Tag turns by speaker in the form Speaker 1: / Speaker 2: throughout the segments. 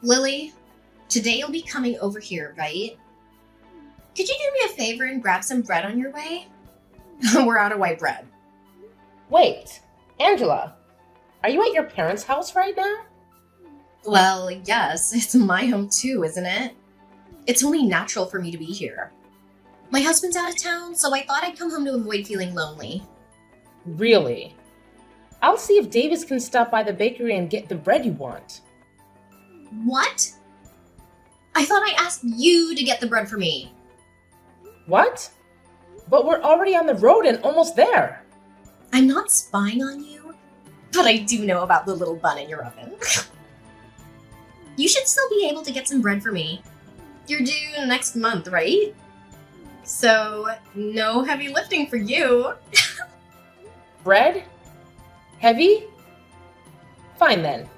Speaker 1: Lily, today you'll be coming over here, right? Could you do me a favor and grab some bread on your way? We're out of white bread.
Speaker 2: Wait, Angela, are you at your parents' house right now?
Speaker 1: Well, yes, it's my home too, isn't it? It's only natural for me to be here. My husband's out of town, so I thought I'd come home to avoid feeling lonely.
Speaker 2: Really? I'll see if Davis can stop by the bakery and get the bread you want.
Speaker 1: What? I thought I asked you to get the bread for me.
Speaker 2: What? But we're already on the road and almost there.
Speaker 1: I'm not spying on you, but I do know about the little bun in your oven. You should still be able to get some bread for me. You're due next month, right? So, no heavy lifting for you.
Speaker 2: Bread? Heavy? Fine then.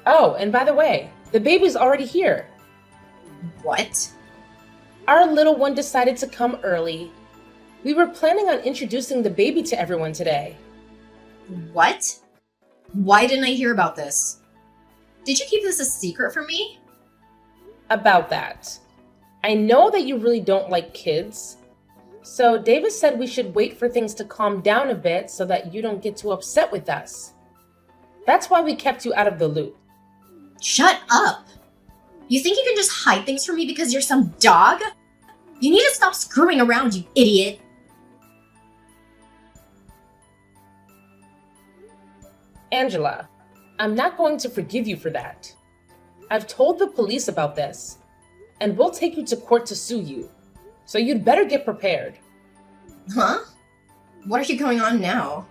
Speaker 2: Oh, and by the way, the baby's already here.
Speaker 1: What?
Speaker 2: Our little one decided to come early. We were planning on introducing the baby to everyone today.
Speaker 1: What? Why didn't I hear about this? Did you keep this a secret from me?
Speaker 2: About that. I know that you really don't like kids. So Davis said we should wait for things to calm down a bit so that you don't get too upset with us. That's why we kept you out of the loop.
Speaker 1: Shut up! You think you can just hide things from me because you're some dog? You need to stop screwing around, you idiot!
Speaker 2: Angela, I'm not going to forgive you for that. I've told the police about this, and we'll take you to court to sue you. So you'd better get prepared.
Speaker 1: Huh? What are you going on now?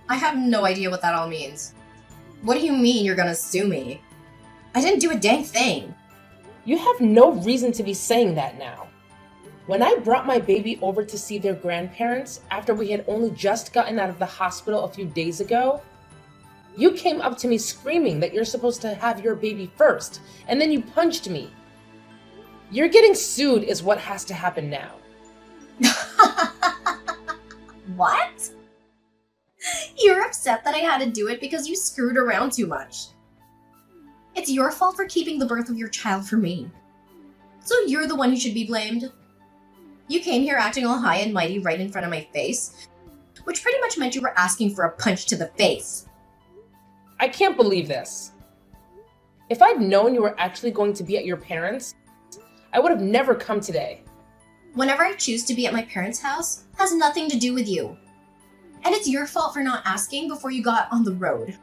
Speaker 1: I have no idea what that all means. What do you mean you're gonna sue me? I didn't do a dang thing.
Speaker 2: You have no reason to be saying that now. When I brought my baby over to see their grandparents after we had only just gotten out of the hospital a few days ago, you came up to me screaming that you're supposed to have your baby first, and then you punched me. You're getting sued is what has to happen now.
Speaker 1: What? You're upset that I had to do it because you screwed around too much. It's your fault for keeping the birth of your child from me. So you're the one who should be blamed. You came here acting all high and mighty right in front of my face, which pretty much meant you were asking for a punch to the face.
Speaker 2: I can't believe this. If I'd known you were actually going to be at your parents', I would have never come today.
Speaker 1: Whenever I choose to be at my parents' house has nothing to do with you. And it's your fault for not asking before you got on the road.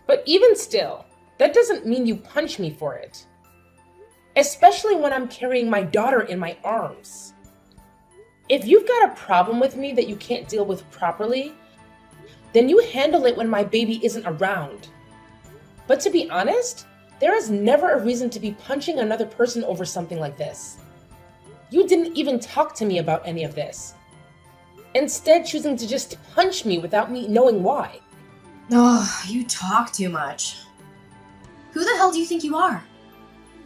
Speaker 2: But even still, that doesn't mean you punch me for it. Especially when I'm carrying my daughter in my arms. If you've got a problem with me that you can't deal with properly, then you handle it when my baby isn't around. But to be honest, there is never a reason to be punching another person over something like this. You didn't even talk to me about any of this. Instead, choosing to just punch me without me knowing why.
Speaker 1: Oh, you talk too much. Who the hell do you think you are?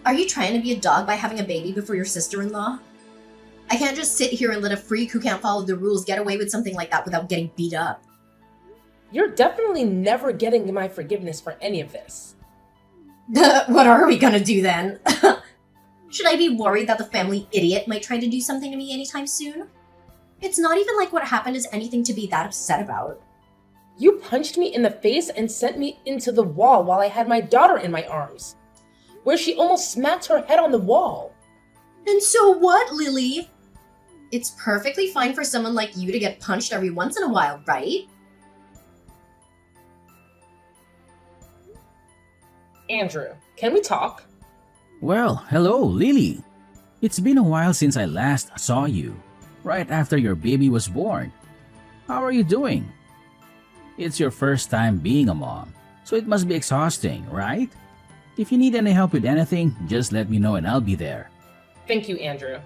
Speaker 1: Are you trying to be a dog by having a baby before your sister-in-law? I can't just sit here and let a freak who can't follow the rules get away with something like that without getting beat up.
Speaker 2: You're definitely never getting my forgiveness for any of this.
Speaker 1: What are we gonna do then? Should I be worried that the family idiot might try to do something to me anytime soon? It's not even like what happened is anything to be that upset about.
Speaker 2: You punched me in the face and sent me into the wall while I had my daughter in my arms, where she almost smacked her head on the wall.
Speaker 1: And so what, Lily? It's perfectly fine for someone like you to get punched every once in a while, right?
Speaker 2: Andrew, can we talk?
Speaker 3: Well, hello, Lily. It's been a while since I last saw you, right after your baby was born. How are you doing? It's your first time being a mom, so it must be exhausting, right? If you need any help with anything, just let me know and I'll be there.
Speaker 2: Thank you, Andrew.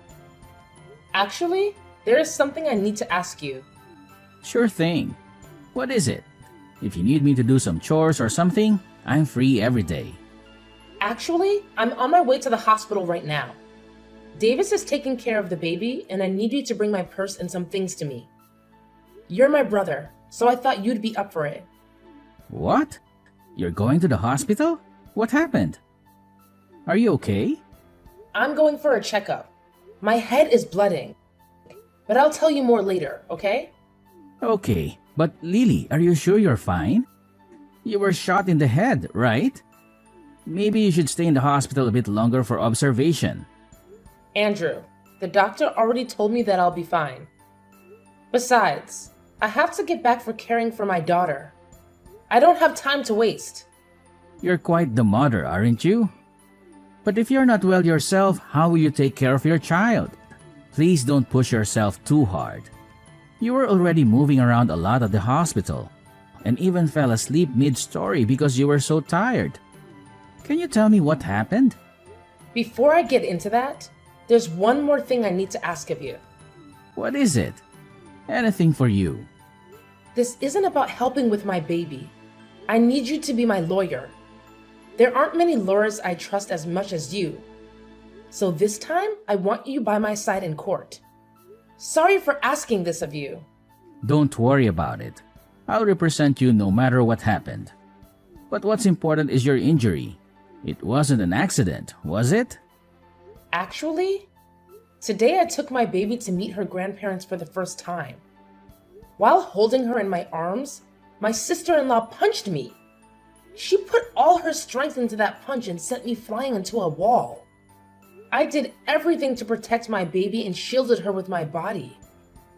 Speaker 2: Actually, there is something I need to ask you.
Speaker 3: Sure thing. What is it? If you need me to do some chores or something, I'm free every day.
Speaker 2: Actually, I'm on my way to the hospital right now. Davis is taking care of the baby, and I need you to bring my purse and some things to me. You're my brother, so I thought you'd be up for it.
Speaker 3: What? You're going to the hospital? What happened? Are you okay?
Speaker 2: I'm going for a checkup. My head is blooding. But I'll tell you more later, okay?
Speaker 3: Okay, but Lily, are you sure you're fine? You were shot in the head, right? Maybe you should stay in the hospital a bit longer for observation.
Speaker 2: Andrew, the doctor already told me that I'll be fine. Besides, I have to get back for caring for my daughter. I don't have time to waste.
Speaker 3: You're quite the mother, aren't you? But if you're not well yourself, how will you take care of your child? Please don't push yourself too hard. You were already moving around a lot at the hospital and even fell asleep mid-story because you were so tired. Can you tell me what happened?
Speaker 2: Before I get into that, there's one more thing I need to ask of you.
Speaker 3: What is it? Anything for you.
Speaker 2: This isn't about helping with my baby. I need you to be my lawyer. There aren't many lawyers I trust as much as you. So this time, I want you by my side in court. Sorry for asking this of you.
Speaker 3: Don't worry about it. I'll represent you no matter what happened. But what's important is your injury. It wasn't an accident, was it?
Speaker 2: Actually, today I took my baby to meet her grandparents for the first time. While holding her in my arms, my sister-in-law punched me. She put all her strength into that punch and sent me flying into a wall. I did everything to protect my baby and shielded her with my body.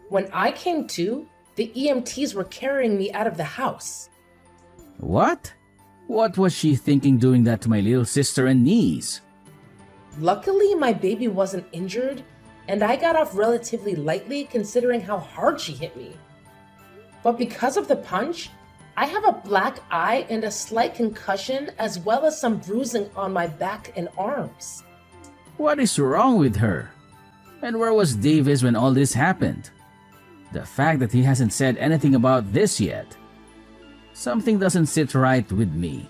Speaker 2: When I came to, the EMTs were carrying me out of the house.
Speaker 3: What? What was she thinking doing that to my little sister and niece?
Speaker 2: Luckily, my baby wasn't injured, and I got off relatively lightly considering how hard she hit me. But because of the punch, I have a black eye and a slight concussion as well as some bruising on my back and arms.
Speaker 3: What is wrong with her? And where was Davis when all this happened? The fact that he hasn't said anything about this yet. Something doesn't sit right with me.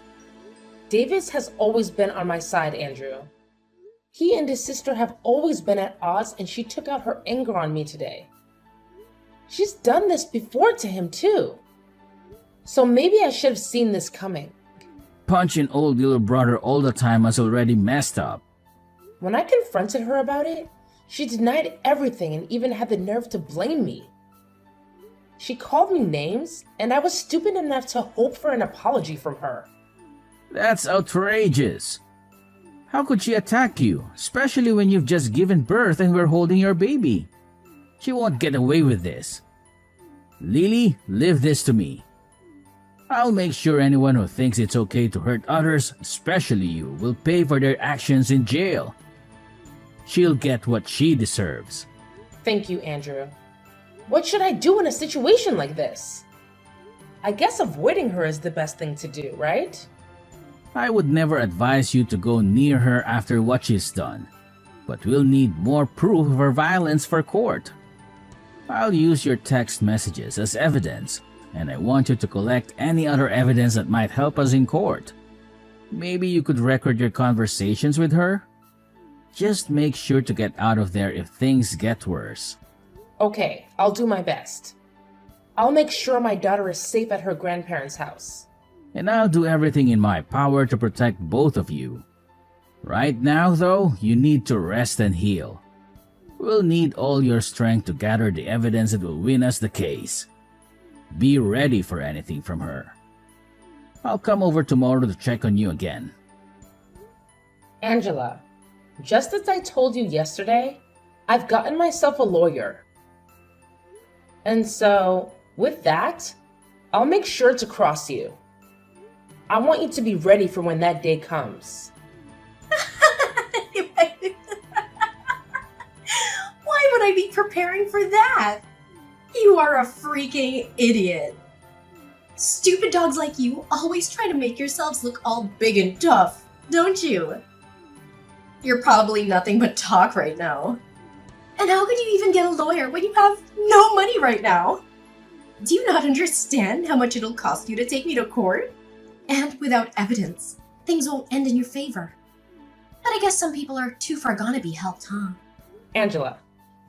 Speaker 2: Davis has always been on my side, Andrew. He and his sister have always been at odds, and she took out her anger on me today. She's done this before to him too. So maybe I should have seen this coming.
Speaker 3: Punching old little brother all the time was already messed up.
Speaker 2: When I confronted her about it, she denied everything and even had the nerve to blame me. She called me names, and I was stupid enough to hope for an apology from her.
Speaker 3: That's outrageous. How could she attack you, especially when you've just given birth and we're holding your baby? She won't get away with this. Lily, leave this to me. I'll make sure anyone who thinks it's okay to hurt others, especially you, will pay for their actions in jail. She'll get what she deserves.
Speaker 2: Thank you, Andrew. What should I do in a situation like this? I guess avoiding her is the best thing to do, right?
Speaker 3: I would never advise you to go near her after what she's done, but we'll need more proof of her violence for court. I'll use your text messages as evidence, and I want you to collect any other evidence that might help us in court. Maybe you could record your conversations with her? Just make sure to get out of there if things get worse.
Speaker 2: Okay, I'll do my best. I'll make sure my daughter is safe at her grandparents' house.
Speaker 3: And I'll do everything in my power to protect both of you. Right now, though, you need to rest and heal. We'll need all your strength to gather the evidence that will win us the case. Be ready for anything from her. I'll come over tomorrow to check on you again.
Speaker 2: Angela, just as I told you yesterday, I've gotten myself a lawyer. And so, with that, I'll make sure to cross you. I want you to be ready for when that day comes.
Speaker 1: Why would I be preparing for that? You are a freaking idiot. Stupid dogs like you always try to make yourselves look all big and tough, don't you? You're probably nothing but talk right now. And how could you even get a lawyer when you have no money right now? Do you not understand how much it'll cost you to take me to court? And without evidence, things won't end in your favor. But I guess some people are too far gone to be helped, huh?
Speaker 2: Angela,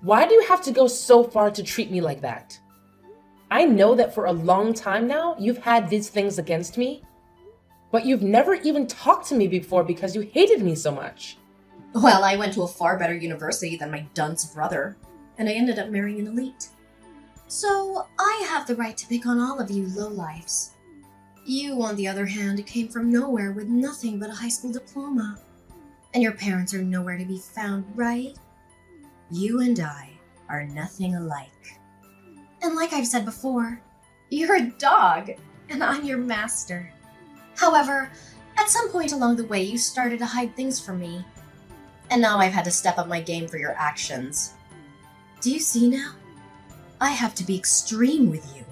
Speaker 2: why do you have to go so far to treat me like that? I know that for a long time now, you've had these things against me. But you've never even talked to me before because you hated me so much.
Speaker 1: Well, I went to a far better university than my dunce brother, and I ended up marrying an elite. So I have the right to pick on all of you lowlifes. You, on the other hand, came from nowhere with nothing but a high school diploma. And your parents are nowhere to be found, right? You and I are nothing alike. And like I've said before, you're a dog, and I'm your master. However, at some point along the way, you started to hide things from me. And now I've had to step up my game for your actions. Do you see now? I have to be extreme with you.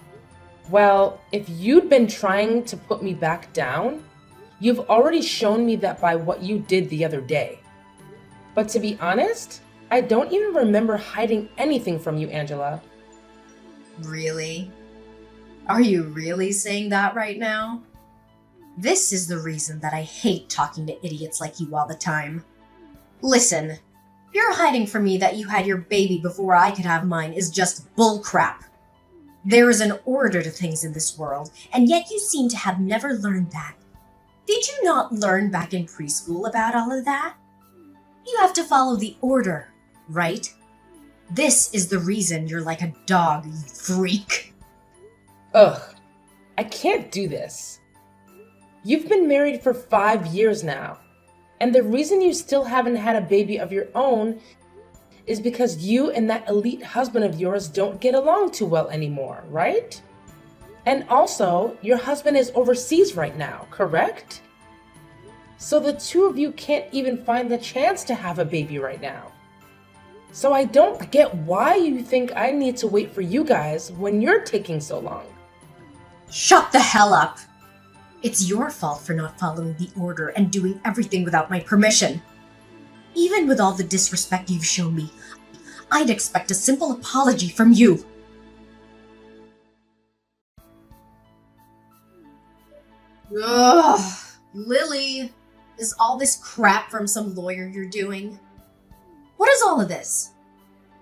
Speaker 2: Well, if you'd been trying to put me back down, you've already shown me that by what you did the other day. But to be honest, I don't even remember hiding anything from you, Angela.
Speaker 1: Really? Are you really saying that right now? This is the reason that I hate talking to idiots like you all the time. Listen, you're hiding from me that you had your baby before I could have mine is just bullcrap. There is an order to things in this world, and yet you seem to have never learned that. Did you not learn back in preschool about all of that? You have to follow the order, right? This is the reason you're like a dog, you freak.
Speaker 2: Ugh, I can't do this. You've been married for 5 years now, and the reason you still haven't had a baby of your own is because you and that elite husband of yours don't get along too well anymore, right? And also, your husband is overseas right now, correct? So the two of you can't even find the chance to have a baby right now. So I don't get why you think I need to wait for you guys when you're taking so long.
Speaker 1: Shut the hell up! It's your fault for not following the order and doing everything without my permission. Even with all the disrespect you've shown me, I'd expect a simple apology from you. Ugh, Lily, is all this crap from some lawyer you're doing? What is all of this?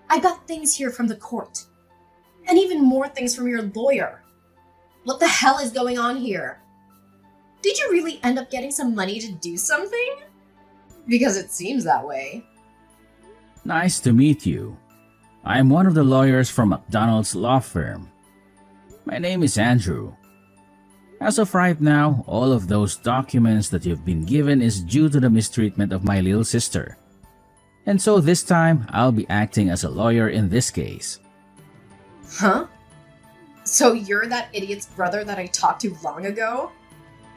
Speaker 1: I got things here from the court, and even more things from your lawyer. What the hell is going on here? Did you really end up getting some money to do something? Because it seems that way.
Speaker 3: Nice to meet you. I'm one of the lawyers from McDonald's law firm. My name is Andrew. As of right now, all of those documents that you've been given is due to the mistreatment of my little sister. And so this time, I'll be acting as a lawyer in this case.
Speaker 1: Huh? So you're that idiot's brother that I talked to long ago?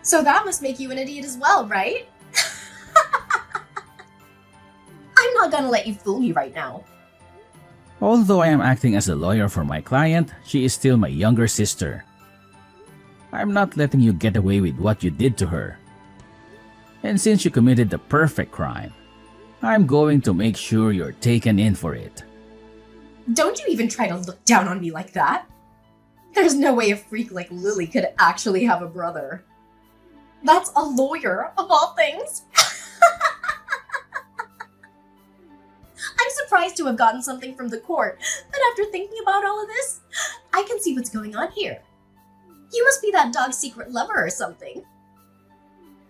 Speaker 1: So that must make you an idiot as well, right? I'm not gonna let you fool me right now.
Speaker 3: Although I am acting as a lawyer for my client, she is still my younger sister. I'm not letting you get away with what you did to her. And since you committed the perfect crime, I'm going to make sure you're taken in for it.
Speaker 1: Don't you even try to look down on me like that. There's no way a freak like Lily could actually have a brother. That's a lawyer, of all things. I'm surprised to have gotten something from the court, but after thinking about all of this, I can see what's going on here. You must be that dog's secret lover or something.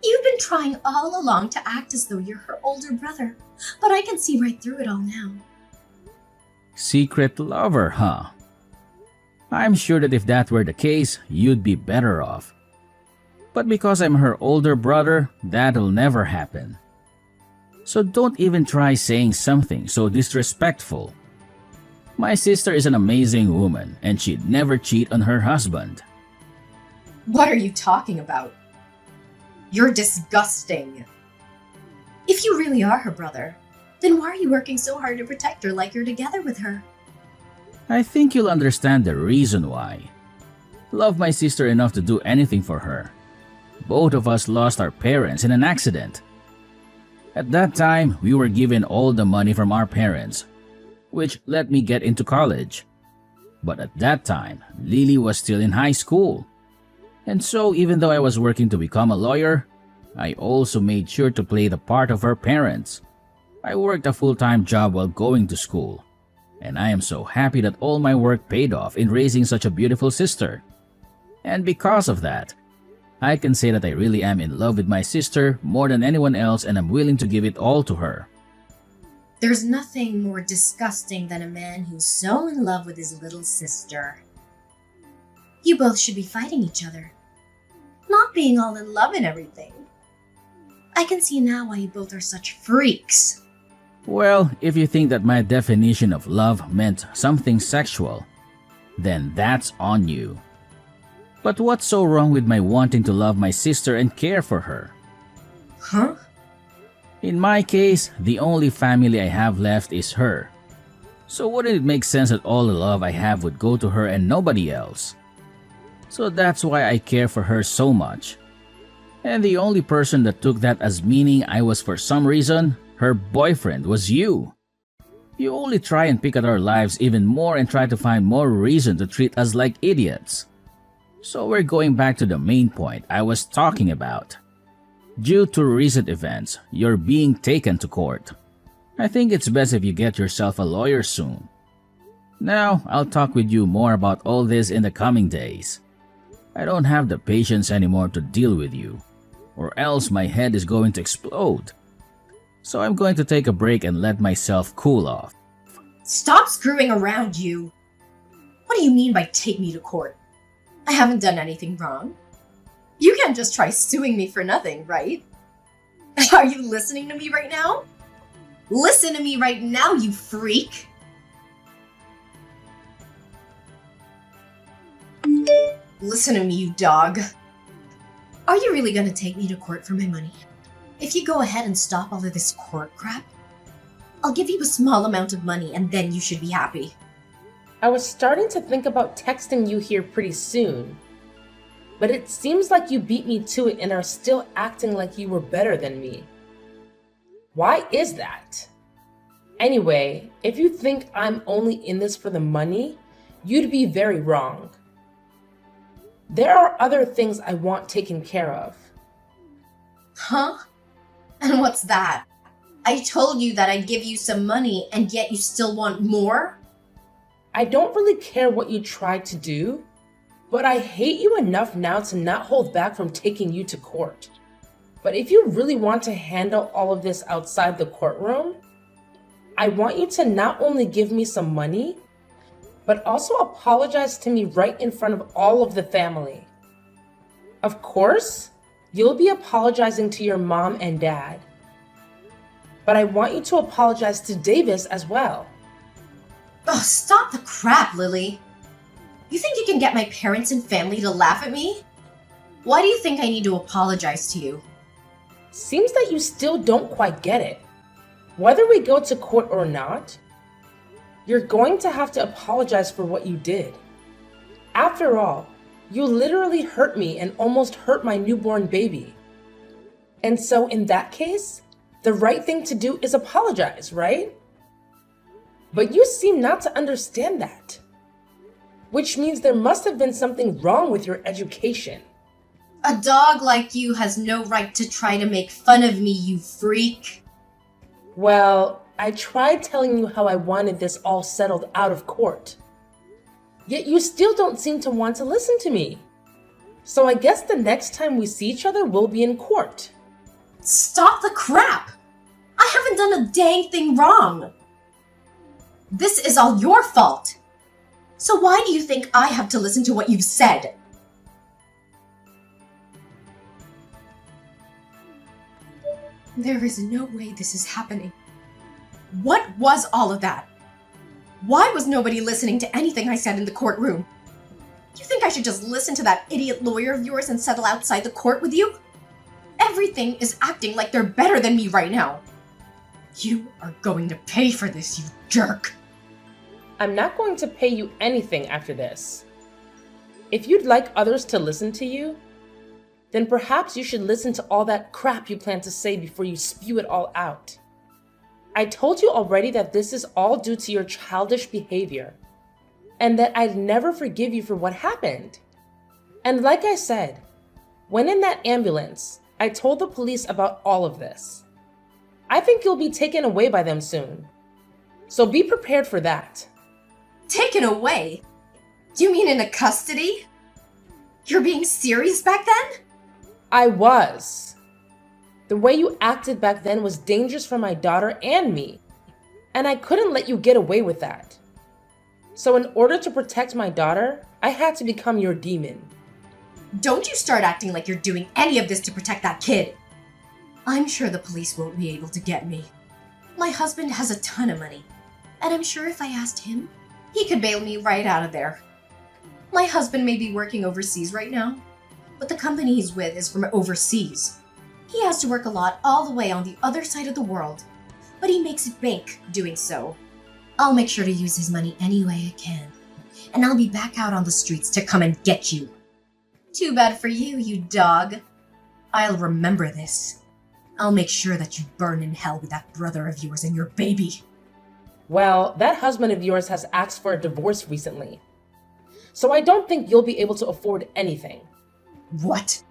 Speaker 1: You've been trying all along to act as though you're her older brother, but I can see right through it all now.
Speaker 3: Secret lover, huh? I'm sure that if that were the case, you'd be better off. But because I'm her older brother, that'll never happen. So don't even try saying something so disrespectful. My sister is an amazing woman, and she'd never cheat on her husband.
Speaker 1: What are you talking about? You're disgusting. If you really are her brother, then why are you working so hard to protect her like you're together with her?
Speaker 3: I think you'll understand the reason why. Love my sister enough to do anything for her. Both of us lost our parents in an accident. At that time, we were given all the money from our parents, which let me get into college. But at that time, Lily was still in high school. And so even though I was working to become a lawyer, I also made sure to play the part of her parents. I worked a full-time job while going to school. And I am so happy that all my work paid off in raising such a beautiful sister. And because of that, I can say that I really am in love with my sister more than anyone else and I'm willing to give it all to her.
Speaker 1: There's nothing more disgusting than a man who's so in love with his little sister. You both should be fighting each other, not being all in love and everything. I can see now why you both are such freaks.
Speaker 3: Well, if you think that my definition of love meant something sexual, then that's on you. But what's so wrong with my wanting to love my sister and care for her?
Speaker 1: Huh?
Speaker 3: In my case, the only family I have left is her. So wouldn't it make sense that all the love I have would go to her and nobody else? So that's why I care for her so much. And the only person that took that as meaning I was for some reason, her boyfriend, was you. You only try and pick at our lives even more and try to find more reason to treat us like idiots. So we're going back to the main point I was talking about. Due to recent events, you're being taken to court. I think it's best if you get yourself a lawyer soon. Now, I'll talk with you more about all this in the coming days. I don't have the patience anymore to deal with you, or else my head is going to explode. So I'm going to take a break and let myself cool off.
Speaker 1: Stop screwing around, you! What do you mean by take me to court? I haven't done anything wrong. You can't just try suing me for nothing, right? Are you listening to me right now? Listen to me right now, you freak! Listen to me, you dog. Are you really gonna take me to court for my money? If you go ahead and stop all of this court crap, I'll give you a small amount of money and then you should be happy.
Speaker 2: I was starting to think about texting you here pretty soon, but it seems like you beat me to it and are still acting like you were better than me. Why is that? Anyway, if you think I'm only in this for the money, you'd be very wrong. There are other things I want taken care of.
Speaker 1: Huh? And what's that? I told you that I'd give you some money and yet you still want more?
Speaker 2: I don't really care what you tried to do, but I hate you enough now to not hold back from taking you to court. But if you really want to handle all of this outside the courtroom, I want you to not only give me some money, but also apologize to me right in front of all of the family. Of course, you'll be apologizing to your mom and dad. But I want you to apologize to Davis as well.
Speaker 1: Oh, stop the crap, Lily. You think you can get my parents and family to laugh at me? Why do you think I need to apologize to you?
Speaker 2: Seems that you still don't quite get it. Whether we go to court or not, you're going to have to apologize for what you did. After all, you literally hurt me and almost hurt my newborn baby. And so in that case, the right thing to do is apologize, right? But you seem not to understand that. Which means there must have been something wrong with your education.
Speaker 1: A dog like you has no right to try to make fun of me, you freak.
Speaker 2: Well, I tried telling you how I wanted this all settled out of court. Yet you still don't seem to want to listen to me. So I guess the next time we see each other, we'll be in court.
Speaker 1: Stop the crap! I haven't done a dang thing wrong. This is all your fault. So why do you think I have to listen to what you've said? There is no way this is happening. What was all of that? Why was nobody listening to anything I said in the courtroom? You think I should just listen to that idiot lawyer of yours and settle outside the court with you? Everything is acting like they're better than me right now. You are going to pay for this, you jerk.
Speaker 2: I'm not going to pay you anything after this. If you'd like others to listen to you, then perhaps you should listen to all that crap you plan to say before you spew it all out. I told you already that this is all due to your childish behavior, and that I'd never forgive you for what happened. And like I said, when in that ambulance, I told the police about all of this. I think you'll be taken away by them soon. So be prepared for that.
Speaker 1: Taken away? Do you mean into custody? You're being serious back then?
Speaker 2: I was. The way you acted back then was dangerous for my daughter and me, and I couldn't let you get away with that. So in order to protect my daughter, I had to become your demon.
Speaker 1: Don't you start acting like you're doing any of this to protect that kid. I'm sure the police won't be able to get me. My husband has a ton of money, and I'm sure if I asked him, he could bail me right out of there. My husband may be working overseas right now, but the company he's with is from overseas. He has to work a lot all the way on the other side of the world, but he makes it bank doing so. I'll make sure to use his money any way I can, and I'll be back out on the streets to come and get you. Too bad for you, you dog. I'll remember this. I'll make sure that you burn in hell with that brother of yours and your baby.
Speaker 2: Well, that husband of yours has asked for a divorce recently, so I don't think you'll be able to afford anything.
Speaker 1: What?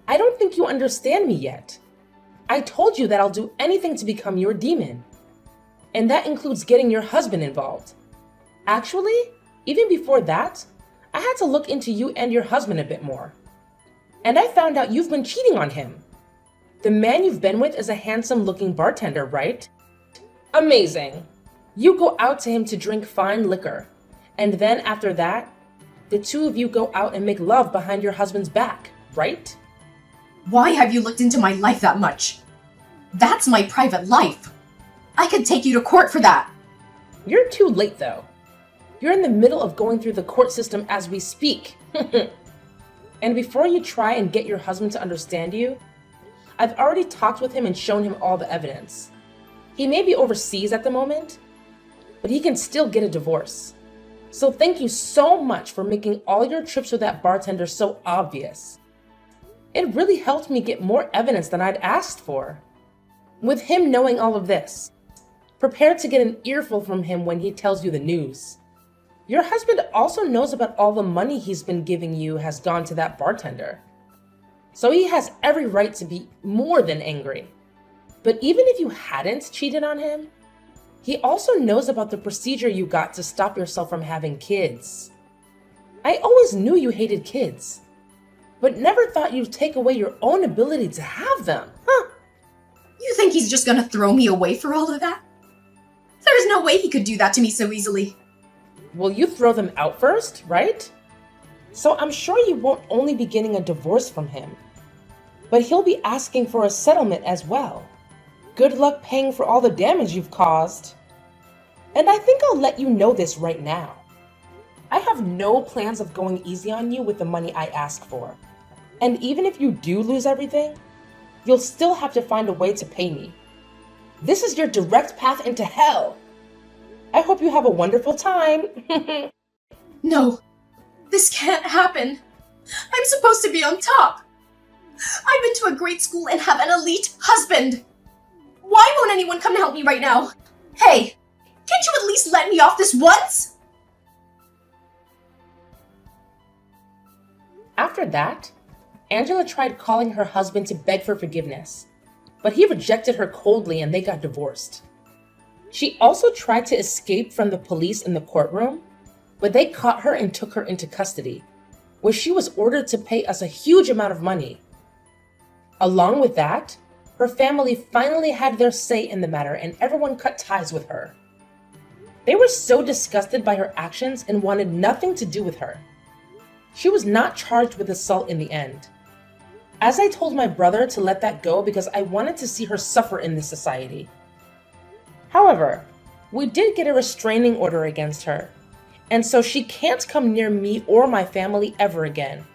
Speaker 2: I don't think you understand me yet. I told you that I'll do anything to become your demon. And that includes getting your husband involved. Actually, even before that, I had to look into you and your husband a bit more. And I found out you've been cheating on him. The man you've been with is a handsome-looking bartender, right? Amazing. You go out to him to drink fine liquor. And then after that, the two of you go out and make love behind your husband's back, right?
Speaker 1: Why have you looked into my life that much? That's my private life. I could take you to court for that.
Speaker 2: You're too late, though. You're in the middle of going through the court system as we speak. And before you try and get your husband to understand you, I've already talked with him and shown him all the evidence. He may be overseas at the moment, but he can still get a divorce. So thank you so much for making all your trips with that bartender so obvious. It really helped me get more evidence than I'd asked for. With him knowing all of this, prepare to get an earful from him when he tells you the news. Your husband also knows about all the money he's been giving you has gone to that bartender. So he has every right to be more than angry. But even if you hadn't cheated on him, he also knows about the procedure you got to stop yourself from having kids. I always knew you hated kids, but never thought you'd take away your own ability to have them, huh?
Speaker 1: You think he's just gonna throw me away for all of that? There's no way he could do that to me so easily.
Speaker 2: Well, you throw them out first, right? So I'm sure you won't only be getting a divorce from him, but he'll be asking for a settlement as well. Good luck paying for all the damage you've caused. And I think I'll let you know this right now. I have no plans of going easy on you with the money I ask for. And even if you do lose everything, you'll still have to find a way to pay me. This is your direct path into hell. I hope you have a wonderful time.
Speaker 1: No, this can't happen. I'm supposed to be on top. I've been to a great school and have an elite husband. Why won't anyone come to help me right now? Hey, can't you at least let me off this once?
Speaker 2: After that, Angela tried calling her husband to beg for forgiveness, but he rejected her coldly and they got divorced. She also tried to escape from the police in the courtroom, but they caught her and took her into custody, where she was ordered to pay us a huge amount of money. Along with that, her family finally had their say in the matter and everyone cut ties with her. They were so disgusted by her actions and wanted nothing to do with her. She was not charged with assault in the end. As I told my brother to let that go because I wanted to see her suffer in this society. However, we did get a restraining order against her, and so she can't come near me or my family ever again.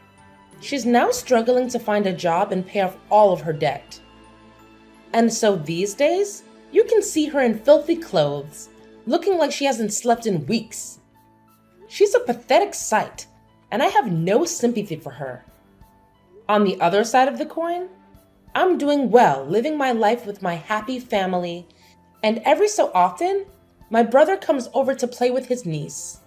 Speaker 2: She's now struggling to find a job and pay off all of her debt. And so these days, you can see her in filthy clothes, looking like she hasn't slept in weeks. She's a pathetic sight, and I have no sympathy for her. On the other side of the coin, I'm doing well, living my life with my happy family, and every so often, my brother comes over to play with his niece.